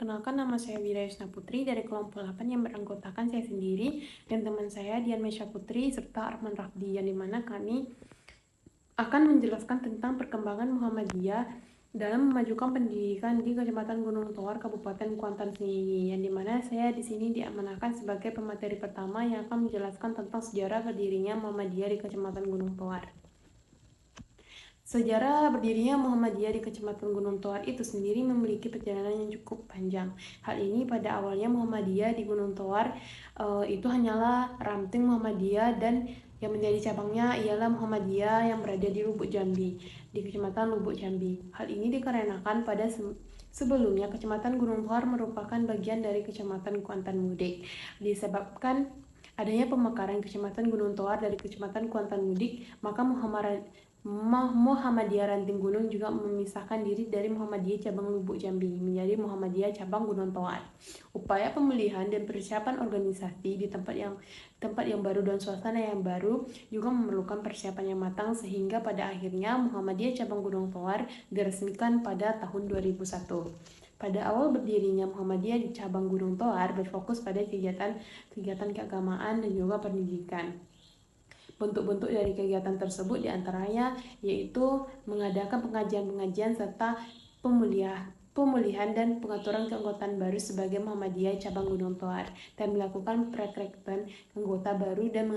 perkenalkan nama saya Wira Yusna Putri dari kelompok 8 yang beranggotakan saya sendiri dan teman saya Dian Mesya Putri serta Arman Rafdi, yang dimana kami akan menjelaskan tentang perkembangan Muhammadiyah dalam memajukan pendidikan di Kecamatan Gunung Toar, Kabupaten Kuantan Sengingi, yang dimana saya di sini diamanahkan sebagai pemateri pertama yang akan menjelaskan tentang sejarah berdirinya Muhammadiyah di Kecamatan Gunung Toar. Sejarah berdirinya Muhammadiyah di Kecamatan Gunung Toar itu sendiri memiliki perjalanan yang cukup panjang. Hal ini pada awalnya Muhammadiyah di Gunung Toar itu hanyalah ranting Muhammadiyah, dan yang menjadi cabangnya ialah Muhammadiyah yang berada di Lubuk Jambi, di Kecamatan Lubuk Jambi. Hal ini dikarenakan pada sebelumnya Kecamatan Gunung Toar merupakan bagian dari Kecamatan Kuantan Mudik. Disebabkan adanya pemekaran Kecamatan Gunung Toar dari Kecamatan Kuantan Mudik, maka Muhammadiyah Ranting Gunung juga memisahkan diri dari Muhammadiyah Cabang Lubuk Jambi menjadi Muhammadiyah Cabang Gunung Toar. Upaya pemulihan dan persiapan organisasi di tempat yang baru dan suasana yang baru juga memerlukan persiapan yang matang, sehingga pada akhirnya Muhammadiyah Cabang Gunung Toar diresmikan pada tahun 2001. Pada awal berdirinya Muhammadiyah di Cabang Gunung Toar berfokus pada kegiatan keagamaan dan juga pendidikan. Bentuk-bentuk dari kegiatan tersebut diantaranya yaitu mengadakan pengajian-pengajian serta pemulihan dan pengaturan keanggotaan baru sebagai Muhammadiyah Cabang Gunung Toar, dan melakukan perekrutan anggota baru dan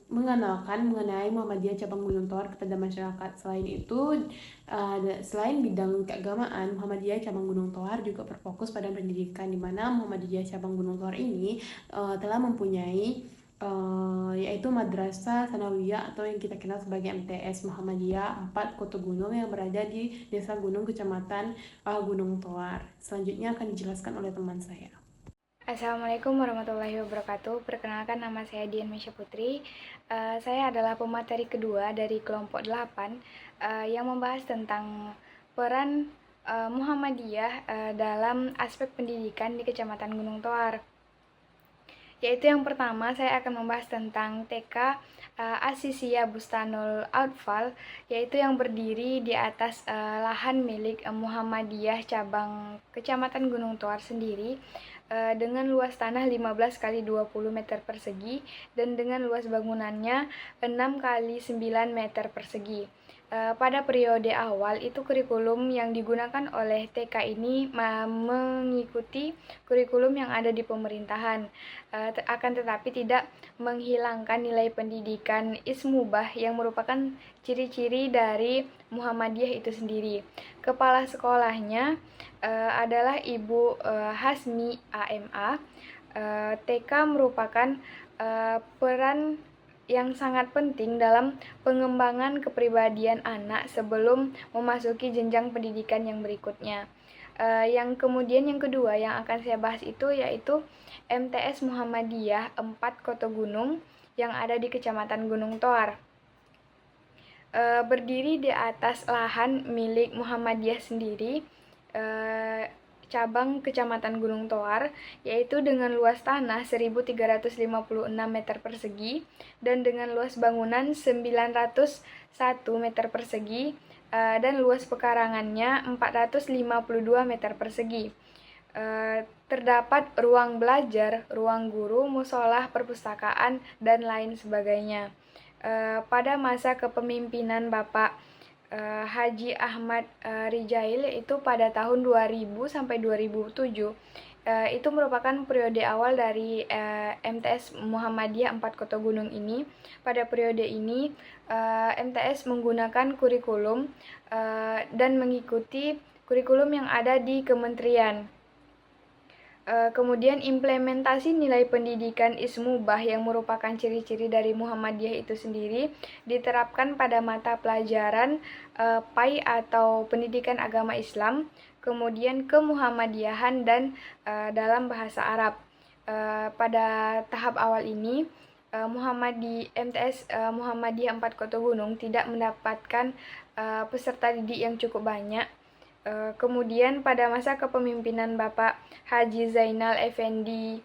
mengenalkan mengenai Muhammadiyah Cabang Gunung Toar kepada masyarakat. Selain itu, selain bidang keagamaan, Muhammadiyah Cabang Gunung Toar juga berfokus pada pendidikan, di mana Muhammadiyah Cabang Gunung Toar ini telah mempunyai yaitu Madrasah Sanawiyah atau yang kita kenal sebagai MTS Muhammadiyah 4 Kota Gunung yang berada di Desa Gunung, Kecamatan Gunung Toar. Selanjutnya akan dijelaskan oleh teman saya. Assalamualaikum warahmatullahi wabarakatuh. Perkenalkan, nama saya Dian Mesya Putri. Saya adalah pemateri kedua dari kelompok 8 yang membahas tentang peran Muhammadiyah dalam aspek pendidikan di Kecamatan Gunung Toar. Yaitu yang pertama, saya akan membahas tentang TK Asisia Bustanul Atfal, yaitu yang berdiri di atas lahan milik Muhammadiyah cabang Kecamatan Gunung Toar sendiri, dengan luas tanah 15 kali 20 meter persegi dan dengan luas bangunannya 6 kali 9 meter persegi. Pada periode awal itu kurikulum yang digunakan oleh TK ini mengikuti kurikulum yang ada di pemerintahan, akan tetapi tidak menghilangkan nilai pendidikan Ismubah yang merupakan ciri-ciri dari Muhammadiyah itu sendiri. Kepala sekolahnya adalah Ibu Hasmi AMA. TK merupakan peran yang sangat penting dalam pengembangan kepribadian anak sebelum memasuki jenjang pendidikan yang berikutnya. Yang kedua yang akan saya bahas itu yaitu MTS Muhammadiyah 4 Kota Gunung yang ada di Kecamatan Gunung Toar. Berdiri di atas lahan milik Muhammadiyah sendiri, cabang Kecamatan Gunung Toar, yaitu dengan luas tanah 1.356 meter persegi dan dengan luas bangunan 901 meter persegi, dan luas pekarangannya 452 meter persegi. Terdapat ruang belajar, ruang guru, musola, perpustakaan, dan lain sebagainya. Pada masa kepemimpinan Bapak Haji Ahmad Rijail, yaitu pada tahun 2000 sampai 2007, itu merupakan periode awal dari MTS Muhammadiyah 4 Kota Gunung ini. Pada periode ini MTS menggunakan kurikulum dan mengikuti kurikulum yang ada di kementerian. Kemudian implementasi nilai pendidikan Ismubah yang merupakan ciri-ciri dari Muhammadiyah itu sendiri diterapkan pada mata pelajaran PAI atau Pendidikan Agama Islam, kemudian kemuhammadiyahan dan dalam bahasa Arab. Pada tahap awal ini MTS Muhammadiyah 4 Kota Gunung tidak mendapatkan peserta didik yang cukup banyak. Kemudian pada masa kepemimpinan Bapak Haji Zainal Effendi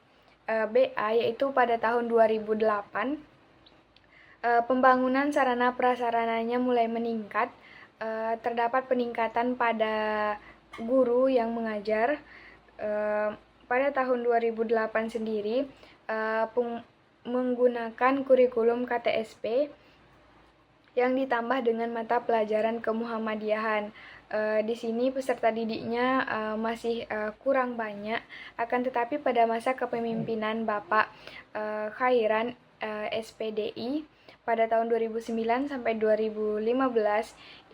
BA, yaitu pada tahun 2008, pembangunan sarana prasarananya mulai meningkat. Terdapat peningkatan pada guru yang mengajar. Pada tahun 2008 sendiri menggunakan kurikulum KTSP yang ditambah dengan mata pelajaran kemuhammadiyahan. Di sini peserta didiknya masih kurang banyak, akan tetapi pada masa kepemimpinan Bapak Khairan SPDI pada tahun 2009 sampai 2015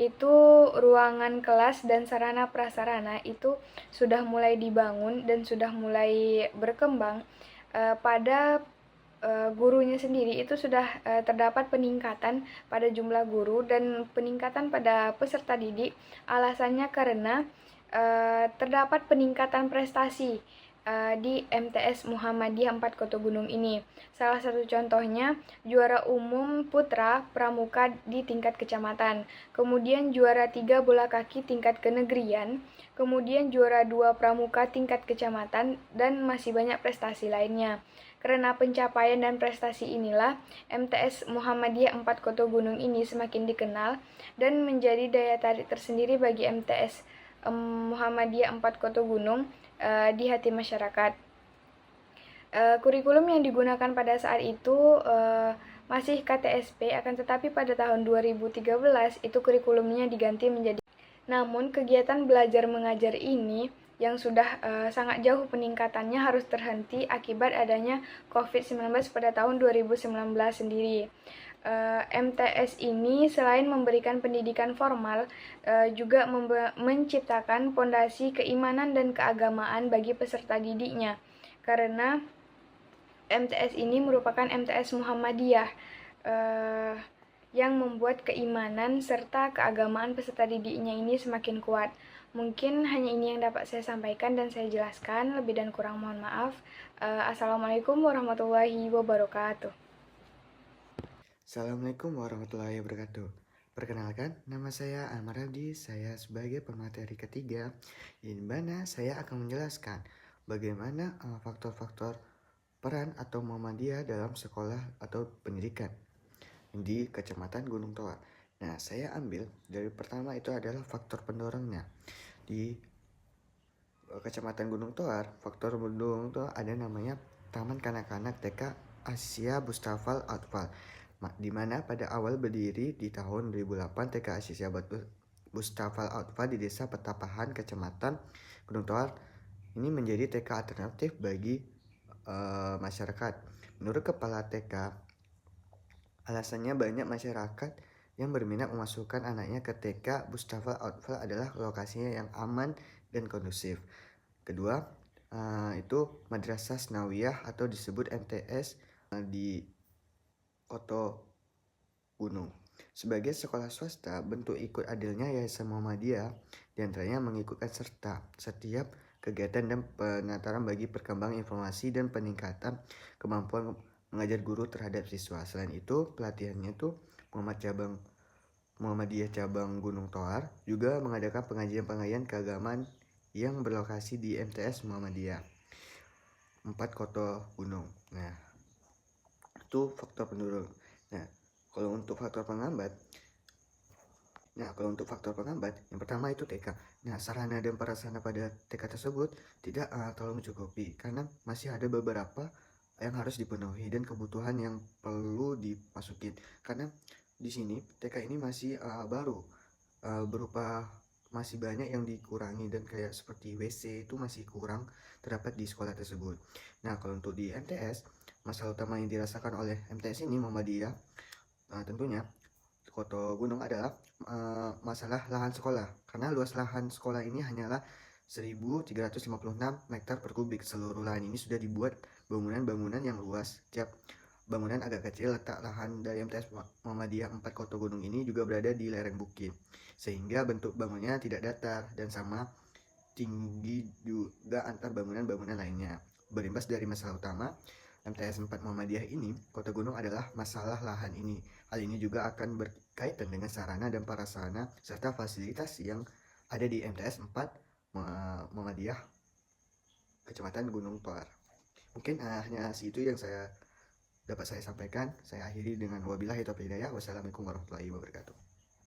itu ruangan kelas dan sarana prasarana itu sudah mulai dibangun dan sudah mulai berkembang. Pada gurunya sendiri itu sudah terdapat peningkatan pada jumlah guru dan peningkatan pada peserta didik. Alasannya karena terdapat peningkatan prestasi di MTS Muhammadiyah 4 Kota Gunung ini. Salah satu contohnya juara umum putra pramuka di tingkat kecamatan, kemudian juara 3 bola kaki tingkat kenegrian, kemudian juara 2 pramuka tingkat kecamatan, dan masih banyak prestasi lainnya. Karena pencapaian dan prestasi inilah MTS Muhammadiyah 4 Kota Gunung ini semakin dikenal dan menjadi daya tarik tersendiri bagi MTS Muhammadiyah 4 Kota Gunung di hati masyarakat. Kurikulum yang digunakan pada saat itu masih KTSP, akan tetapi pada tahun 2013 itu kurikulumnya diganti menjadi. Namun kegiatan belajar mengajar ini yang sudah sangat jauh peningkatannya harus terhenti akibat adanya COVID-19 pada tahun 2019 sendiri. MTS ini selain memberikan pendidikan formal, juga menciptakan fondasi keimanan dan keagamaan bagi peserta didiknya. Karena MTS ini merupakan MTS Muhammadiyah yang membuat keimanan serta keagamaan peserta didiknya ini semakin kuat. Mungkin hanya ini yang dapat saya sampaikan dan saya jelaskan. Lebih dan kurang mohon maaf. Assalamualaikum warahmatullahi wabarakatuh. Assalamualaikum warahmatullahi wabarakatuh. Perkenalkan, nama saya Ahmad Abdi. Saya sebagai pemateri ketiga, di mana saya akan menjelaskan bagaimana faktor-faktor peran atau Muhammadiyah dalam sekolah atau pendidikan di Kecamatan Gunung Toa. Nah, saya ambil dari pertama itu adalah faktor pendorongnya. Di Kecamatan Gunung Toa, faktor Gunung Toa ada namanya Taman Kanak-kanak TK Asia Bustafal Atfal, di mana pada awal berdiri di tahun 2008 TK Asia Bustafal Atfal di Desa Petapahan, Kecamatan Gunung Toa ini menjadi TK alternatif bagi masyarakat. Menurut Kepala TK, alasannya banyak masyarakat yang berminat memasukkan anaknya ke TK Bustafal Atfal adalah lokasinya yang aman dan kondusif. Kedua, itu Madrasah Snawiyah atau disebut MTS di Kota Gunung. Sebagai sekolah swasta, bentuk ikut adilnya Yayasan Muhammadiyah diantaranya mengikutkan serta setiap kegiatan dan penataran bagi perkembangan informasi dan peningkatan kemampuan mengajar guru terhadap siswa. Selain itu, pelatihannya itu Muhammadiyah Cabang Gunung Toar juga mengadakan pengajian-pengajian keagamaan yang berlokasi di MTS Muhammadiyah 4 Kota Gunung. Nah, itu faktor pendorong. Nah, kalau untuk faktor penghambat, yang pertama itu TK. Nah, sarana dan prasarana pada TK tersebut tidak terlalu mencukupi karena masih ada beberapa yang harus dipenuhi dan kebutuhan yang perlu dimasukin. Karena di sini TK ini masih baru, berupa masih banyak yang dikurangi dan kayak seperti WC itu masih kurang terdapat di sekolah tersebut. Nah, kalau untuk di MTS, masalah utama yang dirasakan oleh MTS ini Muhammadiyah tentunya Kota Gunung adalah masalah lahan sekolah, karena luas lahan sekolah ini hanyalah 1356 meter per kubik. Seluruh lahan ini sudah dibuat bangunan-bangunan yang luas. Setiap bangunan agak kecil. Letak lahan dari MTS Muhammadiyah 4 Kota Gunung ini juga berada di lereng bukit, sehingga bentuk bangunannya tidak datar dan sama tinggi juga antar bangunan-bangunan lainnya. Berimbas dari masalah utama MTS 4 Muhammadiyah ini, Kota Gunung adalah masalah lahan ini. Hal ini juga akan berkaitan dengan sarana dan prasarana serta fasilitas yang ada di MTS 4 Muhammadiyah Kecamatan Gunung Toar. Mungkin hanya itu yang dapat saya sampaikan. Saya akhiri dengan wabillahi taufiq hidayah. Wassalamualaikum warahmatullahi wabarakatuh.